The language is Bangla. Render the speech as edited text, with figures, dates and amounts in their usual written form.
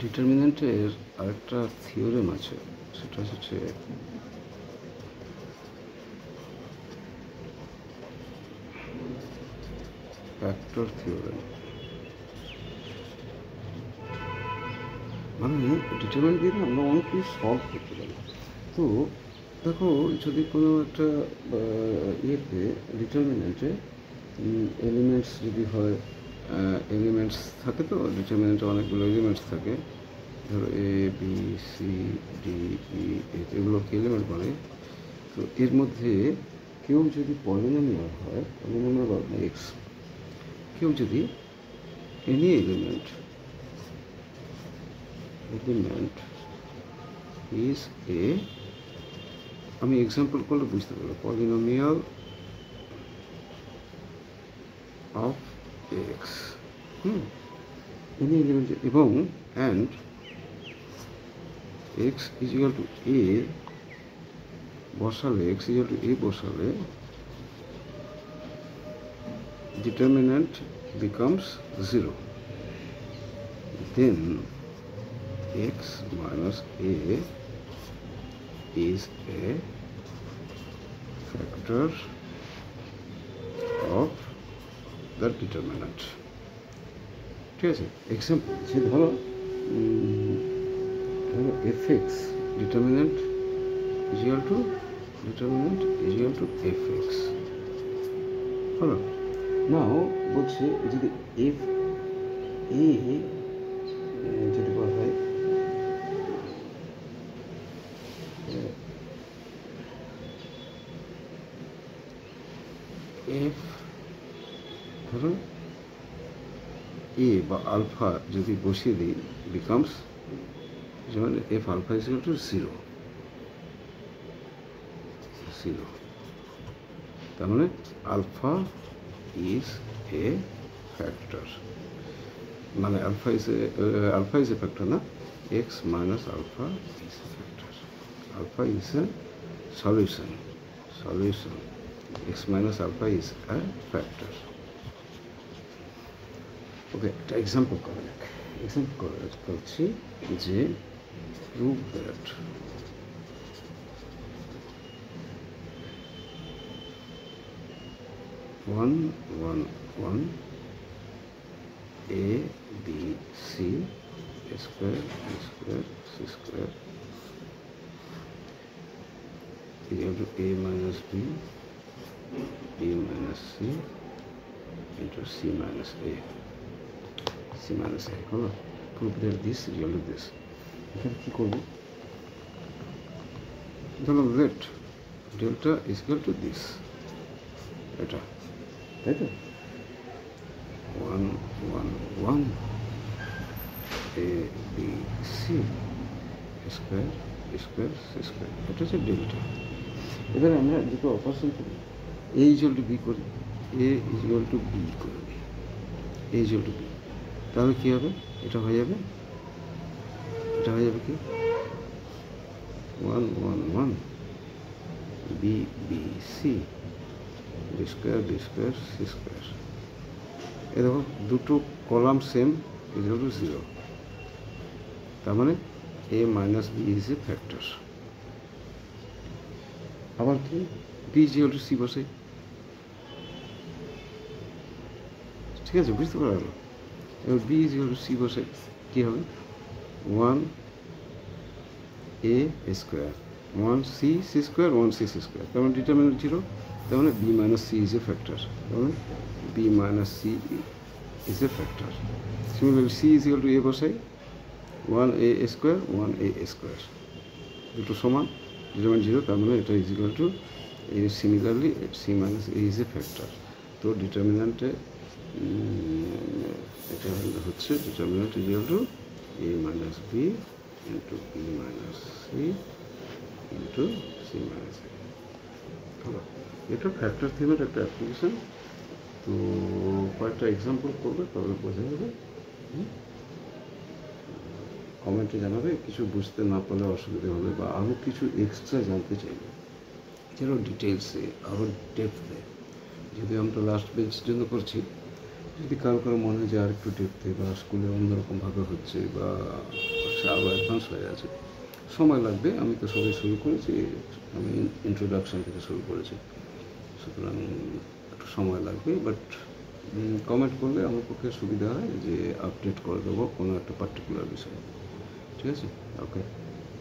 ডিটারমিনেন্টের আরেকটা থিওরেম আছে, সেটা হচ্ছে ফ্যাক্টর থিওরেম। মানে ডিটারমিনেন্ট দিয়ে আমরা অনেক কিছু সলভ করতে পারি। তো দেখো, যদি কোনো একটা ইয়েতে ডিটারমিনেন্টে এলিমেন্টস যদি হয়, এলিমেন্টস থাকে, তো ডিটারমিনেন্টে অনেকগুলো এলিমেন্টস থাকে, ধরো A B C D E এগুলোকে এলিমেন্ট বলে। তো এর মধ্যে কেউ যদি পলিনোমিয়াল হয়, পলিনোমিয়াল বা এক্স, কেউ যদি এনি এলিমেন্ট ইজ এ, আমি এক্সাম্পল করলে বুঝতে পারবো, polynomial of x, any element, এবং and x is equal to a বসালে, x is equal to a বসালে determinant becomes 0, then x minus a is a factor of the determinant. ঠিক আছে, এক্সাম্পল যে ধরো fx determinant is equal to fx, হলো। নাও বলছে যদি এফ এ যদি বলা হয় এফ, ধরো এ বা আলফা যদি বসিয়ে দিই, বিকামস যেমন F alpha is equal to 0, তার মানে আলফা is a factor, মানে alpha is a factor না, x minus alpha is a factor, alpha is a solution, x minus alpha is a factor. ওকে, একটা এক্সাম্পল করছি যে prove that one a b c square c square is equal to a minus b minus c into c minus a, হলো। prove that this is equal to this। এখানে কি করবো, ধরো let delta is equal to this, এটা তাই তো, 1 a b c square c square, এটা হচ্ছে ডেল্টা। এবারে আমরা দুটো অপারেশন করি, a ইকুয়াল টু বি করি, a ইকুয়াল টু বি করে দিই, a ইকুয়াল টু বি, তাহলে কী হবে, এটা হয়ে যাবে কি 1 b b c d square c square. এ দেখো দুটো কলাম সেম, ইকুয়াল টু 0, তার মানে a minus B is a factor. আবার কি বি ইকুয়াল টু সি বসে, ঠিক আছে, বুঝতে পারা গেল। এবার বি ইকুয়াল টু সি বসে কী হবে, 1 a square 1 c square 1 c square, তার মানে ডিটারমিনেন্ট 0, তার মানে b minus C is a factor, তার মানে b minus C is a factor. Similarly, c is equal to a বসাই, 1a স্কোয়ার 1a স্কোয়ার, দুটো সমান, ডিটারমিনেন্ট 0, তার মানে এটা is equal to a, similarly c minus a is a factor. তো ডিটারমিনেন্টে এটা হচ্ছে determinant is equal to a minus b into b minus c into c minus a, হলো। এটা ফ্যাক্টর থিওরির একটা অ্যাপ্লিকেশন। তো কয়েকটা এক্সাম্পল করবে, তবে বোঝা যাবে। কমেন্টে জানাবে কিছু বুঝতে না পারলে, অসুবিধা হলে, বা আরও কিছু এক্সট্রা জানতে চাইবে, যেন ডিটেলসে আরও ডেপথে। যদি আমরা লাস্ট বেঞ্চের জন্য করছি, যদি কারো কারো মনে হয় যে আর একটু দেখতে বা স্কুলে অন্যরকমভাবে হচ্ছে বা সে আরও অ্যাডভান্স হয়ে আছে, সময় লাগবে। আমি তো সবে শুরু করেছি, আমি ইন্ট্রোডাকশন থেকে শুরু করেছি, সুতরাং একটু সময় লাগবে। বাট কমেন্ট করলে আমার পক্ষে সুবিধা হয় যে আপডেট করে দেবো কোনো একটা পার্টিকুলার বিষয়ে। ঠিক আছে, ওকে।